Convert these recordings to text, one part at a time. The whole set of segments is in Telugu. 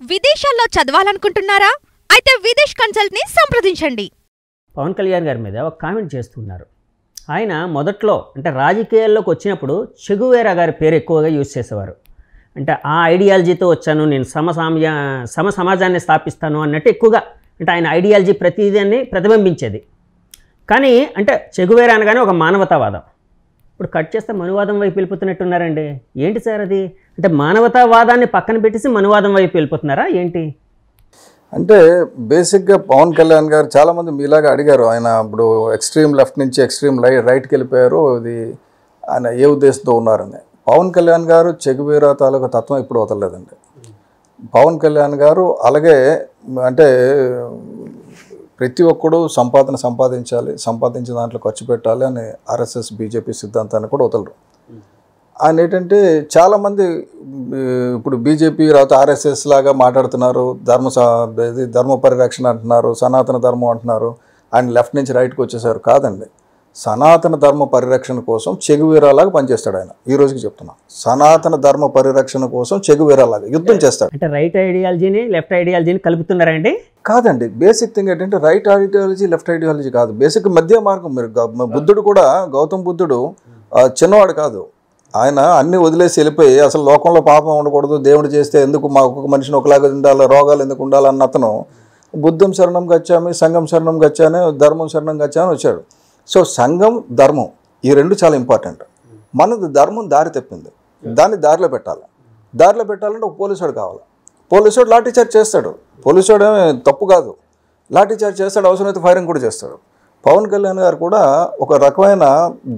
విదేశాల్లో చదవాలనుకుంటున్నారా? అయితే విదేశ్ కన్సల్ట్ ని సంప్రదించండి. పవన్ కళ్యాణ్ గారి మీద ఒక కామెంట్ చేస్తున్నారు. ఆయన మొదట్లో అంటే రాజకీయాల్లోకి వచ్చినప్పుడు చెగువేరా గారి పేరు ఎక్కువగా యూజ్ చేసేవారు. అంటే ఆ ఐడియాలజీతో వచ్చాను, నేను సమ సమాజాన్ని స్థాపిస్తాను అన్నట్టు ఎక్కువగా అంటే ఆయన ఐడియాలజీ ప్రతిదాన్ని ప్రతిబింబించేది. కానీ అంటే చెగువేరా అనగానే ఒక మానవతావాదం. ఇప్పుడు కట్ చేస్తే మనువాదం వైపు వెళ్ళిపోతున్నట్టున్నారండి. ఏంటి సార్ అది? అంటే మానవతావాదాన్ని పక్కన పెట్టేసి మనువాదం వైపు వెళ్ళిపోతున్నారా ఏంటి? అంటే బేసిక్గా పవన్ కళ్యాణ్ గారు చాలామంది మీలాగా అడిగారు. ఆయన ఇప్పుడు ఎక్స్ట్రీమ్ లెఫ్ట్ నుంచి ఎక్స్ట్రీమ్ రైట్కి వెళ్ళిపోయారు, ఇది ఆయన ఏ ఉద్దేశంతో ఉన్నారని. పవన్ కళ్యాణ్ గారు చెగువేరా తాలూకా తత్వం ఇప్పుడు వదలలేదండి. పవన్ కళ్యాణ్ గారు అలాగే అంటే ప్రతి ఒక్కడు సంపాదించాలి, సంపాదించిన దాంట్లో ఖర్చు పెట్టాలి అని ఆర్ఎస్ఎస్ బీజేపీ సిద్ధాంతాన్ని కూడా వదలరు. ఆయన ఏంటంటే చాలామంది ఇప్పుడు బీజేపీ తర్వాత ఆర్ఎస్ఎస్ లాగా మాట్లాడుతున్నారు, ధర్మ పరిరక్షణ అంటున్నారు, సనాతన ధర్మం అంటున్నారు. ఆయన లెఫ్ట్ నుంచి రైట్కి వచ్చేసారు. కాదండి, సనాతన ధర్మ పరిరక్షణ కోసం చెగువేరాలాగా పనిచేస్తాడు ఆయన. ఈ రోజుకి చెప్తున్నా, సనాతన ధర్మ పరిరక్షణ కోసం చెగువేరాలాగా యుద్ధం చేస్తాడు. అంటే రైట్ ఐడియాలజీని లెఫ్ట్ ఐడియాలజీని కలుపుతున్నారండి? కాదండి, బేసిక్ థింగ్ ఏంటంటే రైట్ ఐడియాలజీ లెఫ్ట్ ఐడియాలజీ కాదు, బేసిక్ మధ్య మార్గం. మీరు బుద్ధుడు కూడా, గౌతమ్ బుద్ధుడు చిన్నవాడు కాదు. ఆయన అన్నీ వదిలేసి వెళ్ళిపోయి అసలు లోకంలో పాపం ఉండకూడదు, దేవుడు చేస్తే ఎందుకు మా ఒక్కొక్క మనిషిని ఒకలాగా ఉండాలి, రోగాలు ఎందుకు ఉండాలన్న అతను బుద్ధం శరణం గచ్చామి, సంఘం శరణం గచ్చాని, ధర్మం శరణం గచ్చాని వచ్చాడు. సో సంఘం ధర్మం ఈ రెండు చాలా ఇంపార్టెంట్. మనది ధర్మం దారి తప్పింది, దాన్ని దారిలో పెట్టాలి. దారిలో పెట్టాలంటే ఒక పోలీసుడు కావాలి. పోలీసుడు లాఠీ చార్జ్ చేస్తాడు, పోలీసుడు తప్పు కాదు, లాఠీ చార్జ్ చేస్తాడు, అవసరమైతే ఫైరింగ్ కూడా చేస్తాడు. పవన్ కళ్యాణ్ గారు కూడా ఒక రకమైన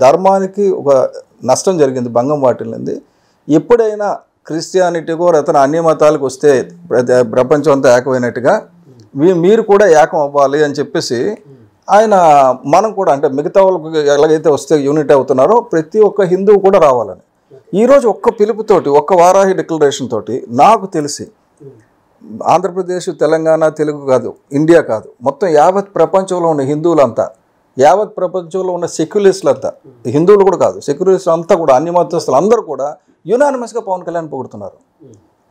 ధర్మానికి ఒక నష్టం జరిగింది, భంగం వాటిల్లింది. ఎప్పుడైనా క్రిస్టియానిటీకో అతను అన్ని మతాలకు వస్తే ప్రపంచం అంతా ఏకమైనట్టుగా మీరు కూడా ఏకం అవ్వాలి అని చెప్పేసి ఆయన మనం కూడా అంటే మిగతా వాళ్ళకి ఎలాగైతే వస్తే యూనిట్ అవుతున్నారో ప్రతి ఒక్క హిందువు కూడా రావాలని ఈరోజు ఒక్క పిలుపుతోటి, ఒక్క వారాహి డిక్లరేషన్ తోటి నాకు తెలిసి ఆంధ్రప్రదేశ్, తెలంగాణ, తెలుగు కాదు, ఇండియా కాదు, మొత్తం యావత్ ప్రపంచంలో ఉన్న హిందువులంతా, యావత్ ప్రపంచంలో ఉన్న సెక్యులరిస్టులంతా, హిందువులు కూడా కాదు, సెక్యులరిస్టులు అంతా కూడా, అన్ని మతస్థులు అందరూ కూడా యునానిమస్గా పవన్ కళ్యాణ్ పొగుడుతున్నారు.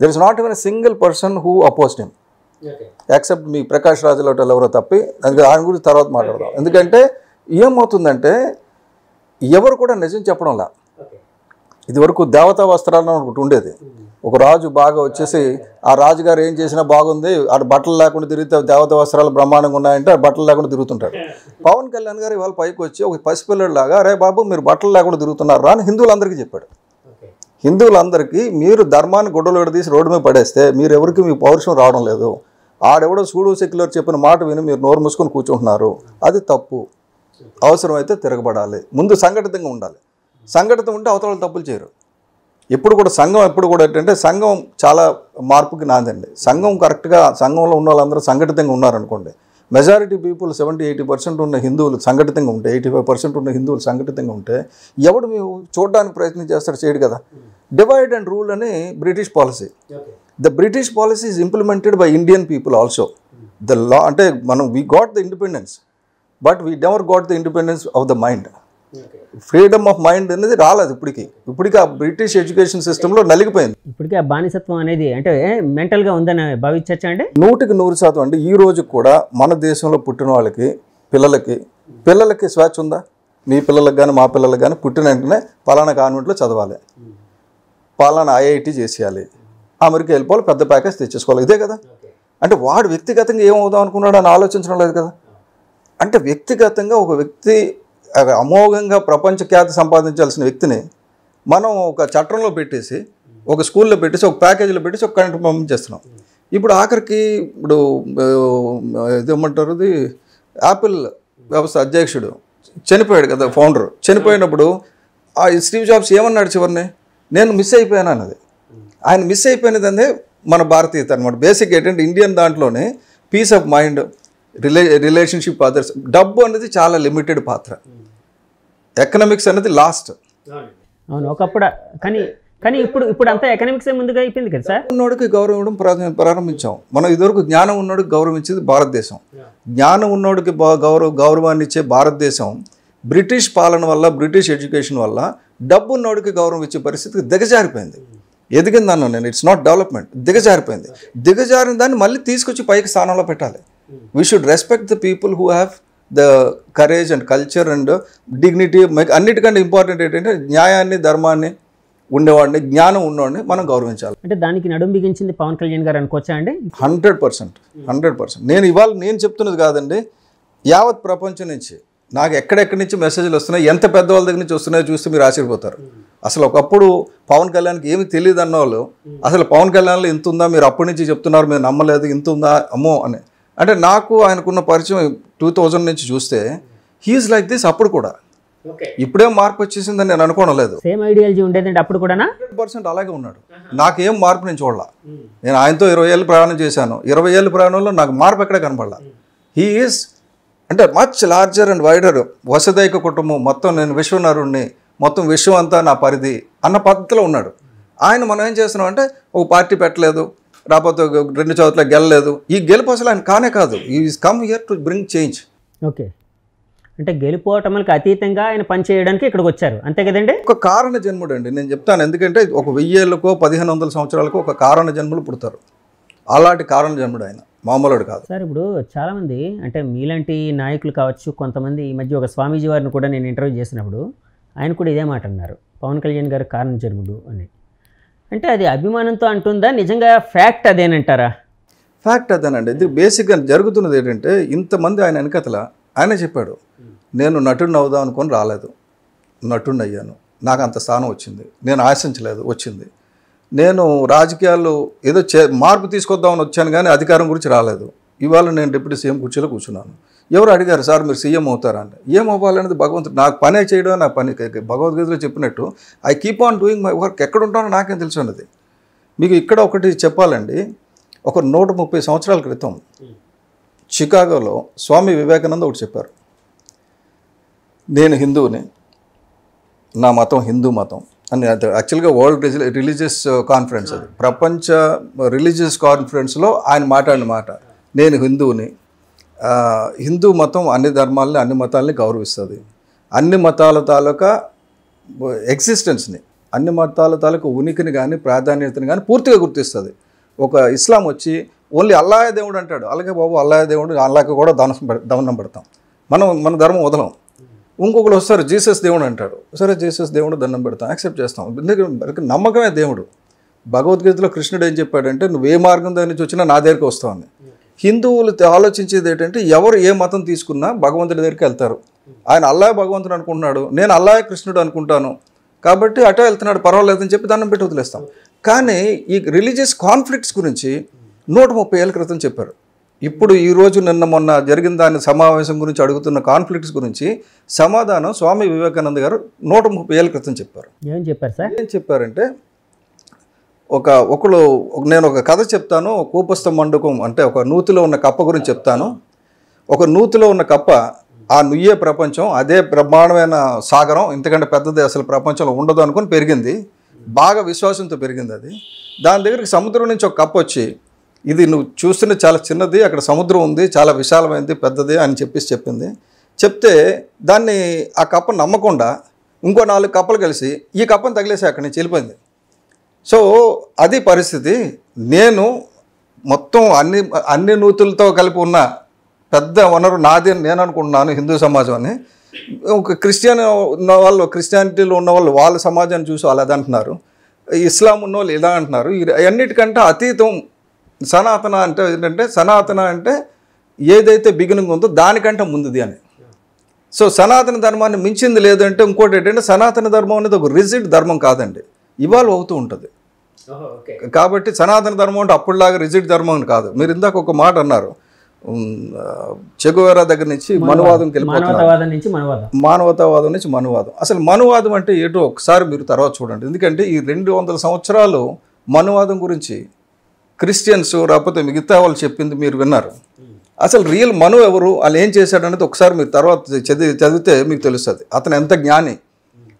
There is not even a single person who opposed him except మీ ప్రకాష్ రాజులౌటల్ ఎవరో తప్పి. దాని గురించి తర్వాత మాట్లాడదాం. ఎందుకంటే ఏమవుతుందంటే ఎవరు కూడా నిజం చెప్పడంలా. ఇదివరకు దేవతా వస్త్రాలను ఒకటి ఉండేది. ఒక రాజు బాగా వచ్చేసి ఆ రాజుగారు ఏం చేసినా బాగుంది, ఆడు బట్టలు లేకుండా తిరిగితే దేవతా వస్త్రాలు బ్రహ్మాండంగా ఉన్నాయంటే బట్టలు లేకుండా తిరుగుతుంటాడు. పవన్ కళ్యాణ్ గారు ఇవాళ పైకి వచ్చి ఒక పసిపిల్లడిలాగా, అరే బాబు మీరు బట్టలు లేకుండా తిరుగుతున్నారు అని హిందువులందరికీ చెప్పాడు. హిందువులందరికీ మీరు ధర్మాన్ని గొడవలు విడదీసి రోడ్డు మీద పడేస్తే మీరు ఎవరికి మీ పౌరుషం రావడం లేదు, ఆడెవడో సూడో సెక్యులర్ చెప్పిన మాట విని మీరు నోరు మూసుకొని కూర్చుంటున్నారు, అది తప్పు. అవసరమైతే తిరగబడాలి, ముందు సంఘటితంగా ఉండాలి. సంఘటిత ఉంటే అవతల తప్పులు చేయరు. ఎప్పుడు కూడా సంఘం ఎప్పుడు కూడా ఏంటంటే సంఘం చాలా మార్పుకి నాందండి. సంఘం కరెక్ట్గా, సంఘంలో ఉన్న వాళ్ళందరూ సంఘటితంగా ఉన్నారనుకోండి, మెజారిటీ పీపుల్ 70-80% ఉన్న హిందువులు సంఘటితంగా ఉంటే, 85% ఉన్న హిందువులు సంఘటితంగా ఉంటే ఎవడు మేము చూడడానికి ప్రయత్నం చేస్తాడు, చేయడు కదా. డివైడ్ అండ్ రూల్ అని British policy. The British policy is implemented by Indian people also. The law అంటే మనం we got the independence, but we never got the independence of the mind. Freedom of mind అనేది రాలేదు ఇప్పటికీ ఆ బ్రిటిష్ ఎడ్యుకేషన్ సిస్టంలో నలిగిపోయింది. ఇప్పటికీ ఆ బానిసత్వం అనేది అంటే మెంటల్గా ఉందని భావించచ్చా అండి? 100% అండి. ఈ రోజు కూడా మన దేశంలో పుట్టిన వాళ్ళకి పిల్లలకి స్వేచ్ఛ ఉందా? మీ పిల్లలకు కానీ మా పిల్లలకు కానీ పుట్టిన వెంటనే పలానా కాన్వెంట్లో చదవాలి, పలానా ఐఐటి చేసేయాలి, అమెరికా వెళ్ళిపోవాలి, పెద్ద ప్యాకేజ్ తెచ్చేసుకోవాలి, ఇదే కదా. అంటే వాడు వ్యక్తిగతంగా ఏమవుదాం అనుకున్నాడు అని ఆలోచించడం లేదు కదా. అంటే వ్యక్తిగతంగా ఒక వ్యక్తి అమోఘంగా ప్రపంచ ఖ్యాతి సంపాదించాల్సిన వ్యక్తిని మనం ఒక చట్టంలో పెట్టేసి, ఒక స్కూల్లో పెట్టేసి, ఒక ప్యాకేజీలో పెట్టేసి ఒక కంట్రీ పంపించేస్తున్నాం. ఇప్పుడు ఆఖరికి ఇప్పుడు ఇదేమంటారు, ఇది యాపిల్ వ్యవస్థ అధ్యక్షుడు చనిపోయాడు కదా, ఫౌండర్ చనిపోయినప్పుడు ఆ స్టీవ్ జాబ్స్ ఏమన్నాడు చివరిని, నేను మిస్ అయిపోయాను అన్నది. ఆయన మిస్ అయిపోయినదే మన భారతీయత అనమాట. బేసిక్ ఏంటంటే ఇండియన్ దాంట్లోనే peace of mind, relationship others, డబ్బు అనేది చాలా లిమిటెడ్ పాత్ర, ఎకనామిక్స్ అనేది లాస్ట్. అవును ఒకప్పుడు, కానీ ఇప్పుడు అంతా ఎకనామిక్స్ ముందుగా అయిపోయింది కదా సార్. ఉన్నోడికి గౌరవం ఇవ్వడం ప్రారంభించాం మనం. ఇదివరకు జ్ఞానం ఉన్నోడికి గౌరవం ఇచ్చేది భారతదేశం. జ్ఞానం ఉన్నోడికి గౌరవాన్ని ఇచ్చే భారతదేశం బ్రిటిష్ పాలన వల్ల, బ్రిటిష్ ఎడ్యుకేషన్ వల్ల డబ్బు ఉన్నోడికి గౌరవం ఇచ్చే పరిస్థితికి దిగజారిపోయింది. ఎదిగిందన్నా నేను, ఇట్స్ నాట్ డెవలప్మెంట్, దిగజారిపోయింది. దిగజారిన దాన్ని మళ్ళీ తీసుకొచ్చి పైకి స్థానంలో పెట్టాలి. We should respect the people who have the courage and culture and dignity. అన్నిటికంటే ఇంపార్టెంట్ ఏంటంటే న్యాయాన్ని, ధర్మాన్ని ఉండేవాడిని, జ్ఞానం ఉన్నవాడిని మనం గౌరవించాలి. అంటే దానికి నడుము బిగించింది పవన్ కళ్యాణ్ గారు అనుకోవచ్చా అండి? 100%. నేను చెప్తున్నది కాదండి, యావత్ ప్రపంచం నుంచి నాకు ఎక్కడెక్కడి నుంచి మెసేజ్లు వస్తున్నాయి, ఎంత పెద్దవాళ్ళ దగ్గర నుంచి వస్తున్నాయో చూస్తే మీరు ఆశ్చర్యపోతారు. అసలు ఒకప్పుడు పవన్ కళ్యాణ్కి ఏమి తెలియదు అన్న వాళ్ళు అసలు పవన్ కళ్యాణ్లో ఇంత ఉందా, మీరు అప్పటి నుంచి చెప్తున్నారు మేము నమ్మలేదు, ఇంత ఉందా అమ్మో అని. అంటే నాకు ఆయనకున్న పరిచయం 2000 నుంచి చూస్తే హీఈస్ లైక్ దిస్. అప్పుడు కూడా ఇప్పుడేం మార్పు వచ్చేసిందని నేను అనుకోవడం లేదు. సేమ్ ఐడియాలజీ ఉండేదండి అప్పుడు కూడా. 100% అలాగే ఉన్నాడు. నాకేం మార్పు నేను చూడాల. నేను ఆయనతో 20 ఏళ్ళు ప్రయాణం చేశాను. 20 ఏళ్ళ ప్రయాణంలో నాకు మార్పు ఎక్కడే కనపడాల. హీ ఈజ్ అంటే మచ్ లార్జర్ అండ్ వైడర్. వసుదైక కుటుంబం మొత్తం, నేను విశ్వనరుణ్ణి, మొత్తం విశ్వం అంతా నా పరిధి అన్న పద్ధతిలో ఉన్నాడు. ఆయన మనం ఏం చేస్తున్నాం అంటే ఒక పార్టీ పెట్టలేదు, రాకపోతే 2 చోట్ల గెలలేదు. ఈ గెలుపు అసలు ఆయన కానే కాదు. Is come here to bring change. Okay, అంటే గెలుపోవటములకు అతీతంగా ఆయన పని చేయడానికి ఇక్కడికి వచ్చారు, అంతే కదండి? ఒక కారణ జన్ముడు అండి నేను చెప్తాను. ఎందుకంటే ఒక 1000 ఏళ్ళకో 1500 సంవత్సరాలకో ఒక కారణ జన్ములు పుడతారు. అలాంటి కారణ జన్ముడు ఆయన, మామూలుడు కాదు సార్. ఇప్పుడు చాలామంది అంటే మీలాంటి నాయకులు కావచ్చు, కొంతమంది ఈ మధ్య ఒక స్వామీజీ వారిని కూడా నేను ఇంటర్వ్యూ చేసినప్పుడు ఆయన కూడా ఇదే మాట అన్నారు, పవన్ కళ్యాణ్ గారు కారణ జన్ముడు అని. అంటే అది అభిమానంతో అంటుందా, నిజంగా ఫ్యాక్ట్ అదేనంటారా? ఫ్యాక్ట్ అదేనండి. ఇది బేసిక్గా జరుగుతున్నది ఏంటంటే ఇంతమంది ఆయన వెనకతల ఆయనే చెప్పాడు, నేను నటుడిని అవుదాం అనుకొని రాలేదు, నటుడిని అయ్యాను, నాకు అంత స్థానం వచ్చింది, నేను ఆశించలేదు, వచ్చింది. నేను రాజకీయాల్లో ఏదో మార్పు తీసుకొద్దామని వచ్చాను కానీ అధికారం గురించి రాలేదు. ఇవాళ నేను డిప్యూటీ సీఎం కుర్చీలో కూర్చున్నాను. ఎవరు అడిగారు సార్ మీరు సీఎం అవుతారా అంటే, ఏం అవ్వాలనేది భగవంతుడు, నాకు పనే చేయడం నా పని. భగవద్గీతలో చెప్పినట్టు I keep on doing my work. ఎక్కడ ఉంటానో నాకేం తెలుసు అన్నది. మీకు ఇక్కడ ఒకటి చెప్పాలండి, ఒక 130 సంవత్సరాల క్రితం చికాగోలో స్వామి వివేకానంద ఒకటి చెప్పారు, నేను హిందువుని, నా మతం హిందూ మతం అని. అది యాక్చువల్గా వరల్డ్ రిలీజియస్ కాన్ఫరెన్స్, అది ప్రపంచ రిలీజియస్ కాన్ఫరెన్స్లో ఆయన మాట్లాడిన మాట, నేను హిందువుని, హిందూ మతం అన్ని ధర్మాలని, అన్ని మతాలని గౌరవిస్తుంది, అన్ని మతాల తాలూకా ఎగ్జిస్టెన్స్ని, అన్ని మతాల తాలూకా ఉనికిని కానీ ప్రాధాన్యతని కానీ పూర్తిగా గుర్తిస్తుంది. ఒక ఇస్లాం వచ్చి ఓన్లీ అల్లాహ్ దేవుడు అంటాడు, అలాగే బాబు అల్లాహ్ దేవుడు, అల్లాహకి కూడా దవనం పెడతాం, మన ధర్మం వదలం. ఇంకొకరు వస్తారు జీసస్ దేవుడు అంటాడు, సరే జీసస్ దేవుడు దండం పెడతాం, యాక్సెప్ట్ చేస్తాం. ఎందుకంటే నమ్మకమే దేవుడు. భగవద్గీతలో కృష్ణుడు ఏం చెప్పాడంటే నువ్వు ఏ మార్గం దగ్గర నుంచి వచ్చినా నా దగ్గరికి వస్తావని. హిందువులు ఆలోచించేది ఏంటంటే ఎవరు ఏ మతం తీసుకున్నా భగవంతుడి దగ్గరికి వెళ్తారు. ఆయన అల్లాహ్ భగవంతుడు అనుకుంటున్నాడు, నేను అల్లాహ్ కృష్ణుడు అనుకుంటాను, కాబట్టి అటే వెళ్తున్నాడు పర్వాలేదని చెప్పి దండం పెట్టి వదిలేస్తాం. కానీ ఈ రిలీజియస్ కాన్ఫ్లిక్ట్స్ గురించి 130 ఏళ్ళ క్రితం చెప్పారు. ఇప్పుడు ఈరోజు నిన్న మొన్న జరిగిన దాని సమావేశం గురించి అడుగుతున్న కాన్ఫ్లిక్ట్స్ గురించి సమాధానం స్వామి వివేకానంద గారు 130 ఏళ్ళ క్రితం చెప్పారు. ఏం చెప్పారు సార్? ఏం చెప్పారంటే నేను ఒక కథ చెప్తాను, కూపస్థ మండకం అంటే ఒక నూతిలో ఉన్న కప్ప గురించి చెప్తాను. ఒక నూతిలో ఉన్న కప్ప, ఆ నుయ్యే ప్రపంచం, అదే బ్రహ్మాండమైన సాగరం, ఇంతకంటే పెద్దది అసలు ప్రపంచంలో ఉండదు అనుకుని పెరిగింది, బాగా విశ్వాసంతో పెరిగింది. అది దాని దగ్గరికి సముద్రం నుంచి ఒక కప్ప వచ్చి, ఇది నువ్వు చూస్తున్న చాలా చిన్నది, అక్కడ సముద్రం ఉంది, చాలా విశాలమైనది, పెద్దది అని చెప్పింది. చెప్తే దాన్ని ఆ కప్ప నమ్మకుండా ఇంకో 4 కప్పలు కలిసి ఈ కప్పను తగిలేసి అక్కడి నుంచి వెళ్ళిపోయింది. సో అది పరిస్థితి. నేను మొత్తం అన్ని నూతులతో కలిపి ఉన్న పెద్ద వనరు నాది అని నేను అనుకుంటున్నాను హిందూ సమాజం అని. ఒక క్రిస్టియానిటీలో ఉన్న వాళ్ళు వాళ్ళ సమాజాన్ని చూసి వాళ్ళు అది అంటున్నారు, ఇస్లాం ఉన్న వాళ్ళు ఇలా అంటున్నారు. అన్నిటికంటే అతీతం సనాతన అంటే ఏంటంటే, సనాతన అంటే ఏదైతే బిగినింగ్ ఉందో దానికంటే ముందుది అని. సో సనాతన ధర్మాన్ని మించింది లేదంటే. ఇంకోటి ఏంటంటే సనాతన ధర్మం అనేది ఒక రిజిడ్ ధర్మం కాదండి, ఇవాల్వ్ అవుతూ ఉంటుంది. కాబట్టి సనాతన ధర్మం అంటే అప్పుడులాగా రిజిడ్ ధర్మం కాదు. మీరు ఇందాక ఒక మాట అన్నారు, చెగువేరా దగ్గర నుంచి మనువాదంకి వెళ్ళిపోతున్నారు, మానవతావాదం నుంచి మనువాదం. అసలు మనువాదం అంటే ఏంటో ఒకసారి మీరు తర్వాత చూడండి. ఎందుకంటే ఈ 200 సంవత్సరాలు మనువాదం గురించి క్రిస్టియన్స్ రాకపోతే మిగతా వాళ్ళు చెప్పింది మీరు విన్నారు. అసలు రియల్ మను ఎవరు, వాళ్ళు ఏం చేశాడనేది ఒకసారి మీరు తర్వాత చదివితే మీకు తెలుస్తుంది అతను ఎంత జ్ఞాని,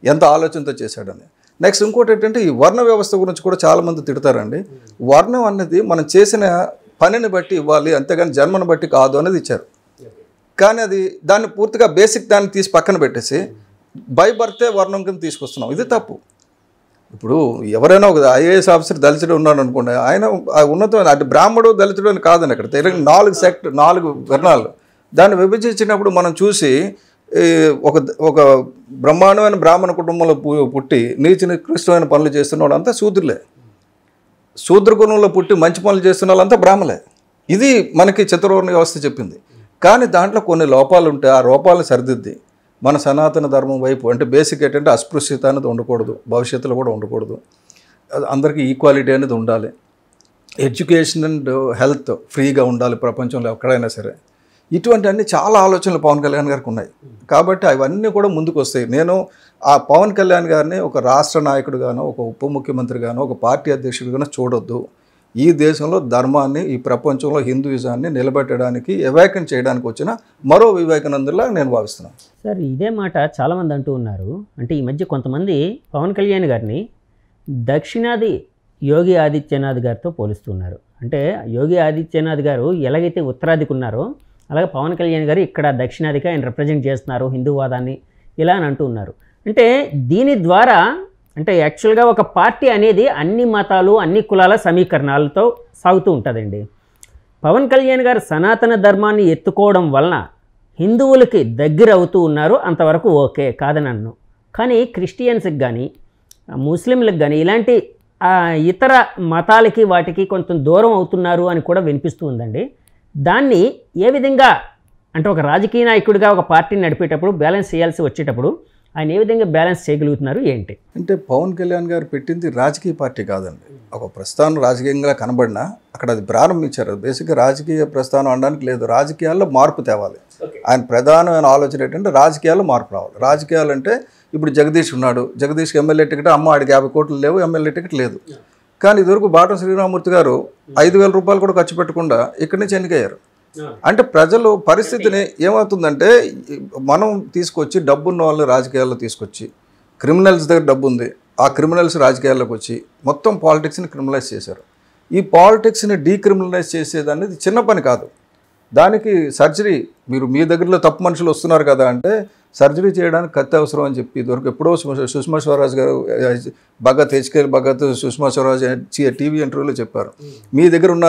ఎంత ఆలోచనతో చేశాడని. నెక్స్ట్ ఇంకోటి ఏంటంటే ఈ వర్ణ వ్యవస్థ గురించి కూడా చాలామంది తిడతారండి. వర్ణం అన్నది మనం చేసిన పనిని బట్టి ఇవ్వాలి, అంతేగాని జన్మను బట్టి కాదు అనేది ఇచ్చారు. కానీ అది దాన్ని పూర్తిగా బేసిక్ దాన్ని తీసి పక్కన పెట్టేసి బై బర్తే వర్ణం కింద తీసుకొస్తున్నాం. ఇది తప్పు. ఇప్పుడు ఎవరైనా ఒక ఐఏఎస్ ఆఫీసర్ దళితుడు ఉన్నాడు అనుకోండి, ఆయన ఉన్నతమైన అంటే బ్రాహ్మడు దళితుడు అని కాదని అక్కడ తెలుగు 4 వర్ణాలు దాన్ని విభజించినప్పుడు మనం చూసి ఒక ఒక బ్రహ్మాండమైన బ్రాహ్మణ కుటుంబంలో పుట్టి నీచి నికృష్టమైన పనులు చేస్తున్న వాళ్ళంతా శూద్రులే, శూద్ర కులంలో పుట్టి మంచి పనులు చేస్తున్న వాళ్ళంతా బ్రాహ్మలే. ఇది మనకి చతుర్వర్ణ వ్యవస్థ చెప్పింది. కానీ దాంట్లో కొన్ని లోపాలు ఉంటాయి. ఆ లోపాలను సరిదిద్ది మన సనాతన ధర్మం వైపు అంటే బేసిక్ ఏంటంటే అస్పృశ్యత అనేది ఉండకూడదు, భవిష్యత్తులో కూడా ఉండకూడదు, అందరికీ ఈక్వాలిటీ అనేది ఉండాలి, ఎడ్యుకేషన్ అండ్ హెల్త్ ఫ్రీగా ఉండాలి ప్రపంచంలో ఎక్కడైనా సరే. ఇటువంటి అన్ని చాలా ఆలోచనలు పవన్ కళ్యాణ్ గారికి ఉన్నాయి. కాబట్టి అవన్నీ కూడా ముందుకు వస్తాయి. నేను ఆ పవన్ కళ్యాణ్ గారిని ఒక రాష్ట్ర నాయకుడిగానో, ఒక ఉప ముఖ్యమంత్రిగానో, ఒక పార్టీ అధ్యక్షుడిగానో చూడొద్దు. ఈ దేశంలో ధర్మాన్ని, ఈ ప్రపంచంలో హిందూయిజాన్ని నిలబెట్టడానికి ఎవాక్యం చేయడానికి వచ్చిన మరో వివేకానందులా నేను భావిస్తున్నాను. సార్ ఇదే మాట చాలామంది అంటూ ఉన్నారు. అంటే ఈ మధ్య కొంతమంది పవన్ కళ్యాణ్ గారిని దక్షిణాది యోగి ఆదిత్యనాథ్ గారితో పోలుస్తున్నారు. అంటే యోగి ఆదిత్యనాథ్ గారు ఎలాగైతే ఉత్తరాదికి ఉన్నారో అలాగే పవన్ కళ్యాణ్ గారు ఇక్కడ దక్షిణాదికి ఆయన రిప్రజెంట్ చేస్తున్నారు హిందూవాదాన్ని ఇలా అని అంటూ ఉన్నారు. అంటే దీని ద్వారా అంటే యాక్చువల్గా ఒక పార్టీ అనేది అన్ని మతాలు అన్ని కులాల సమీకరణాలతో సాగుతూ ఉంటుందండి. పవన్ కళ్యాణ్ గారు సనాతన ధర్మాన్ని ఎత్తుకోవడం వలన హిందువులకి దగ్గర అవుతూ ఉన్నారు, అంతవరకు ఓకే కాదని అన్ను. కానీ క్రిస్టియన్స్కి కానీ ముస్లింలకు కానీ ఇలాంటి ఇతర మతాలకి వాటికి కొంచెం దూరం అవుతున్నారు అని కూడా వినిపిస్తూ ఉందండి. దాన్ని ఏ విధంగా అంటే ఒక రాజకీయ నాయకుడిగా ఒక పార్టీని నడిపేటప్పుడు బ్యాలెన్స్ చేయాల్సి వచ్చేటప్పుడు ఆయన ఏ విధంగా బ్యాలెన్స్ చేయగలుగుతున్నారు ఏంటి? అంటే పవన్ కళ్యాణ్ గారు పెట్టింది రాజకీయ పార్టీ కాదండి. ఒక ప్రస్థానం రాజకీయంగా కనబడినా అక్కడ అది ప్రారంభించారు. బేసిక్గా రాజకీయ ప్రస్థానం అనడానికి లేదు, రాజకీయాల్లో మార్పు తేవాలి. ఆయన ప్రధానమైన ఆలోచన ఏంటంటే రాజకీయాల్లో మార్పు రావాలి. రాజకీయాలు అంటే ఇప్పుడు జగదీష్ ఉన్నాడు, జగదీష్కి ఎమ్మెల్యే టికెట్ ఆడికి 50 కోట్లు లేవు, ఎమ్మెల్యే టికెట్ లేదు. కానీ ఇదివరకు బాటం శ్రీరామూర్తి గారు 5,000 రూపాయలు కూడా ఖర్చు పెట్టకుండా ఇక్కడి నుంచి ఎన్నికయ్యారు. అంటే ప్రజలు పరిస్థితిని ఏమవుతుందంటే మనం తీసుకొచ్చి డబ్బున్న వాళ్ళని రాజకీయాల్లో తీసుకొచ్చి క్రిమినల్స్ దగ్గర డబ్బు ఉంది, ఆ క్రిమినల్స్ రాజకీయాల్లోకి వచ్చి మొత్తం పాలిటిక్స్ని క్రిమినలైజ్ చేశారు. ఈ పాలిటిక్స్ని డీక్రిమినలైజ్ చేసేది అనేది చిన్న పని కాదు. దానికి సర్జరీ మీరు మీ దగ్గరలో తప్పు మనుషులు వస్తున్నారు కదా అంటే సర్జరీ చేయడానికి కత్తి అవసరం అని చెప్పి ఇదివరకు ఎప్పుడో సుష్మా స్వరాజ్ గారు భగత్ హెచ్కేఎల్ భగత్ సుష్మా స్వరాజ్ టీవీ ఇంటర్వ్యూలో చెప్పారు, మీ దగ్గర ఉన్న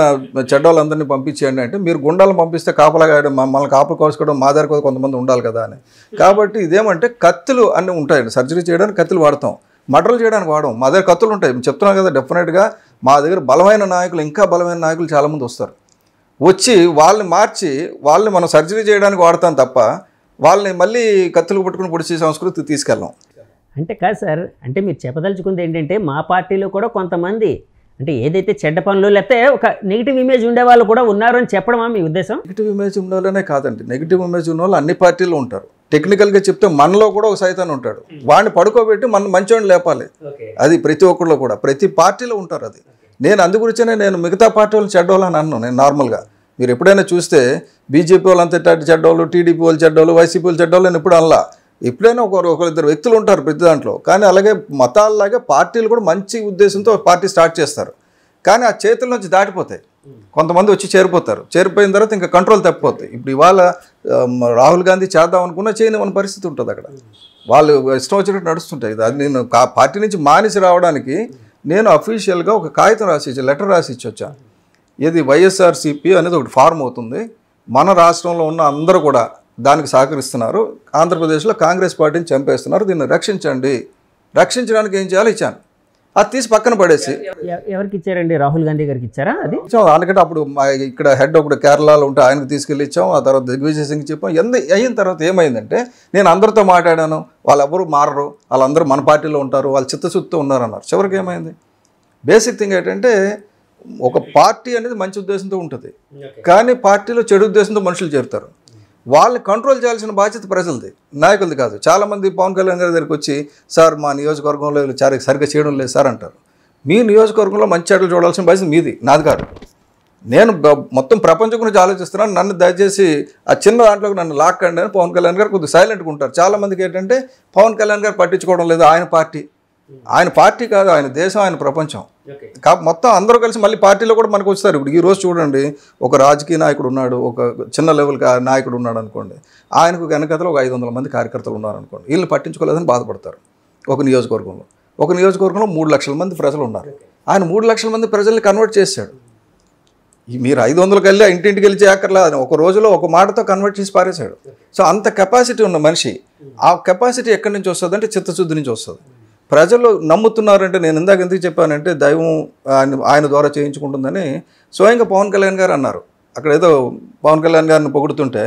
చెడ్డోళ్ళందరినీ పంపించేయండి అంటే మీరు గుండాలను పంపిస్తే కాపలాగా మమ్మల్ని కాపలు కోసుకోవడం మా దగ్గర కొంతమంది ఉండాలి కదా అని. కాబట్టి ఇదేమంటే కత్తులు అన్నీ ఉంటాయండి, సర్జరీ చేయడానికి కత్తులు వాడతాం, మర్డర్లు చేయడానికి వాడడం. మా దగ్గర కత్తులు ఉంటాయి చెప్తున్నాం కదా. డెఫినెట్గా మా దగ్గర బలమైన నాయకులు, ఇంకా బలమైన నాయకులు చాలామంది వస్తారు. వచ్చి వాళ్ళని మార్చి వాళ్ళని మనం సర్జరీ చేయడానికి వాడతాం తప్ప వాళ్ళని మళ్ళీ కత్తులు పట్టుకుని పొడిచే సంస్కృతి తీసుకెళ్ళాం. అంటే కాదు సార్, అంటే మీరు చెప్పదలుచుకుంది ఏంటంటే మా పార్టీలో కూడా కొంతమంది అంటే ఏదైతే చెడ్డ పనులు లేకపోతే ఒక నెగిటివ్ ఇమేజ్ ఉండే వాళ్ళు కూడా ఉన్నారు అని చెప్పడమా మీ ఉద్దేశం? నెగిటివ్ ఇమేజ్ ఉన్న వాళ్ళనే కాదండి, నెగిటివ్ ఇమేజ్ ఉన్న వాళ్ళు అన్ని పార్టీల్లో ఉంటారు. టెక్నికల్గా చెప్తే మనలో కూడా ఒక సైతాన్ ఉంటాడు, వాడిని పడుకోబెట్టి మనం మంచివాడిని లేపాలి. అది ప్రతి ఒక్కళ్ళు కూడా ప్రతి పార్టీలో ఉంటారు. అది నేను అందుగురించే నేను మిగతా పార్టీ వాళ్ళు చెడ్డోళ్ళు అని అన్నాను. నేను నార్మల్గా మీరు ఎప్పుడైనా చూస్తే బీజేపీ వాళ్ళు అంతా చెడ్డోళ్ళు, టీడీపీ వాళ్ళు చెడ్డోళ్ళు, వైసీపీ వాళ్ళు చెడ్డోళ్ళు అని ఎప్పుడు అనలా. ఎప్పుడైనా ఒకరిద్దరు వ్యక్తులు ఉంటారు ప్రతి దాంట్లో. కానీ అలాగే మతాలలాగే పార్టీలు కూడా మంచి ఉద్దేశంతో పార్టీ స్టార్ట్ చేస్తారు. కానీ ఆ చేతుల నుంచి దాటిపోతాయి, కొంతమంది వచ్చి చేరిపోతారు. చేరిపోయిన తర్వాత ఇంకా కంట్రోల్ తప్పిపోతాయి. ఇప్పుడు ఇవాళ రాహుల్ గాంధీ చేద్దాం అనుకున్నా చేయని పరిస్థితి ఉంటుంది. అక్కడ వాళ్ళు ఇష్టం వచ్చినట్టు నడుస్తుంటాయి. అది నేను పార్టీ నుంచి మానేసి రావడానికి నేను అఫీషియల్గా ఒక కాగితం లెటర్ రాసి ఇచ్చి వచ్చాను. ఇది వైఎస్ఆర్సీపీ అనేది ఒకటి ఫార్మ్ అవుతుంది. మన రాష్ట్రంలో ఉన్న అందరూ కూడా దానికి సహకరిస్తున్నారు. ఆంధ్రప్రదేశ్లో కాంగ్రెస్ పార్టీని చంపేస్తున్నారు, దీన్ని రక్షించండి. రక్షించడానికి ఏం చేయాలో ఇచ్చాను. అది తీసి పక్కన పడేసి ఎవరికి ఇచ్చారండి? రాహుల్ గాంధీ గారికి ఇచ్చారా? అది ఇచ్చాం. అందుకంటే అప్పుడు ఇక్కడ హెడ్ ఒకటి కేరళలో ఉంటే ఆయనకు తీసుకెళ్ళి ఇచ్చాం. ఆ తర్వాత దిగ్విజయ్ సింగ్ చెప్పాం. అయిన తర్వాత ఏమైందంటే నేను అందరితో మాట్లాడాను, వాళ్ళెవరూ మారరు, వాళ్ళందరూ మన పార్టీలో ఉంటారు, వాళ్ళు చిత్తశుద్ధితో ఉన్నారన్నారు. చివరికి ఏమైంది? బేసిక్ థింగ్ ఏంటంటే ఒక పార్టీ అనేది మంచి ఉద్దేశంతో ఉంటుంది, కానీ పార్టీలో చెడు ఉద్దేశంతో మనుషులు చేరుతారు. వాళ్ళని కంట్రోల్ చేయాల్సిన బాధ్యత ప్రజలది, నాయకులది కాదు. చాలామంది పవన్ కళ్యాణ్ గారి దగ్గరికి వచ్చి సార్ మా నియోజకవర్గంలో సరిగ్గా చేయడం లేదు సార్ అంటారు. మీ నియోజకవర్గంలో మంచి చెడ్డలు చూడాల్సిన బాధ్యత మీది, నాది కాదు. నేను మొత్తం ప్రపంచం గురించి ఆలోచిస్తున్నాను, నన్ను దయచేసి ఆ చిన్న దాంట్లోకి నన్ను లాక్కండి అని పవన్ కళ్యాణ్ గారు కొద్దిగా సైలెంట్గా ఉంటారు. చాలామందికి ఏంటంటే పవన్ కళ్యాణ్ గారు పట్టించుకోవడం లేదు, ఆయన పార్టీ కాదు, ఆయన దేశం, ఆయన ప్రపంచం. మొత్తం అందరూ కలిసి మళ్ళీ పార్టీలో కూడా మనకు వస్తారు. ఇప్పుడు ఈరోజు చూడండి, ఒక రాజకీయ నాయకుడు ఉన్నాడు, ఒక చిన్న లెవెల్ నాయకుడు ఉన్నాడు అనుకోండి, ఆయనకు వెనకతలో ఒక 500 మంది కార్యకర్తలు ఉన్నారనుకోండి, వీళ్ళని పట్టించుకోలేదని బాధపడతారు ఒక నియోజకవర్గంలో. ఒక నియోజకవర్గంలో 3 లక్షల మంది ప్రజలు ఉన్నారు. ఆయన 3 లక్షల మంది ప్రజల్ని కన్వర్ట్ చేశాడు. మీరు 500కి వెళ్ళి ఇంటింటికి వెళ్ళి చేయక్కర్లా, ఒక రోజులో ఒక మాటతో కన్వర్ట్ చేసి పారేశాడు. సో అంత కెపాసిటీ ఉన్న మనిషి. ఆ కెపాసిటీ ఎక్కడి నుంచి వస్తుంది అంటే చిత్తశుద్ధి నుంచి వస్తుంది. ప్రజలు నమ్ముతున్నారంటే, నేను ఇందాక ఎందుకు చెప్పానంటే దైవం ఆయన ద్వారా చేయించుకుంటుందని స్వయంగా పవన్ కళ్యాణ్ గారు అన్నారు. అక్కడ ఏదో పవన్ కళ్యాణ్ గారిని పొగుడుతుంటే,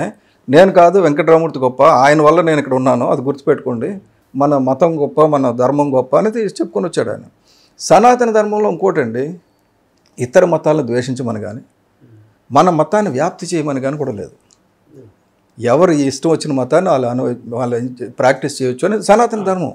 నేను కాదు వెంకటరామూర్తి గొప్ప, ఆయన వల్ల నేను ఇక్కడ ఉన్నాను, అది గుర్తుపెట్టుకోండి, మన మతం గొప్ప, మన ధర్మం గొప్ప అనేది చెప్పుకొని వచ్చాడు ఆయన. సనాతన ధర్మంలో ఇంకోటండి, ఇతర మతాలను ద్వేషించమని కానీ మన మతాన్ని వ్యాప్తి చేయమని కానీ కూడా లేదు. ఎవరు ఇష్టం వచ్చిన మతాన్ని వాళ్ళు ప్రాక్టీస్ చేయొచ్చు అనేది సనాతన ధర్మం.